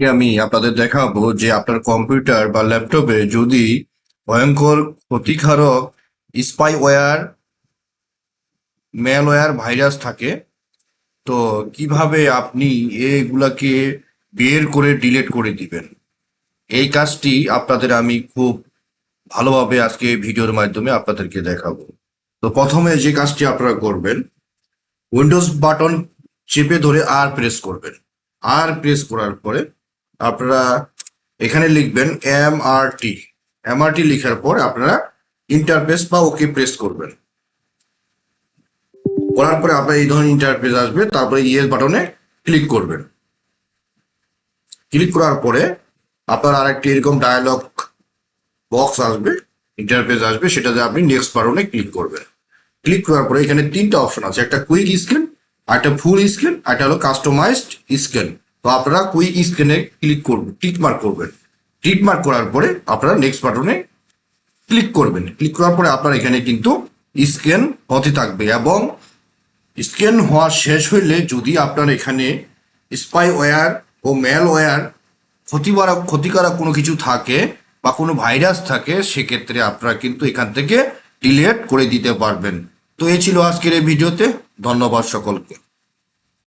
আমি আপনাদের দেখাবো যে আপনার কম্পিউটার বা ল্যাপটপে যদি ভয়ঙ্কর ক্ষতিকারক স্পাইওয়্যার ম্যালওয়্যার ভাইরাস থাকে তো কিভাবে আপনি এগুলাকে বের করে ডিলিট করে দিবেন। এই কাজটি আপনাদের আমি খুব ভালোভাবে আজকে ভিডিওর মাধ্যমে আপনাদেরকে দেখাবো। তো প্রথমে যে কাজটি আপনারা করবেন, উইন্ডোজ বাটন চেপে ধরে আর প্রেস করবেন। আর প্রেস করার পরে আপনারা এখানে লিখবেন এমআরটি লেখার পর আপনারা ইন্টারফেস বা ওকে প্রেস করবেন। করার পরে আপনার এই ধরনের ইন্টারফেস আসবে, তারপরে ইয়েস বাটনে ক্লিক করবেন। ক্লিক করার পরে আপনার আরেকটি এরকম ডায়ালগ বক্স আসবে, ইন্টারফেস আসবে, সেটাতে আপনি নেক্সট বাটনে ক্লিক করবেন। ক্লিক করার পরে এখানে তিনটা অপশন আছে, একটা কুইক স্ক্যান, একটা ফুল স্ক্যান, একটা হলো কাস্টমাইজড স্ক্যান। তো আপনারা কুইক স্ক্যানে ক্লিক করবেন, টিক মার্ক করবেন। টিক মার্ক করার পরে আপনারা নেক্সট বাটনে ক্লিক করবেন। ক্লিক করার পরে আপনার এখানে কিন্তু স্ক্যান হতে থাকবে এবং স্ক্যান হওয়া শেষ হইলে যদি আপনার এখানে স্পাইওয়্যার ও ম্যালওয়্যার ক্ষতিকারক কোনো কিছু থাকে বা কোনো ভাইরাস থাকে, সেক্ষেত্রে আপনারা কিন্তু এখান থেকে ডিলিট করে দিতে পারবেন। তো এই ছিল আজকের এই ভিডিওতে। ধন্যবাদ সকলকে।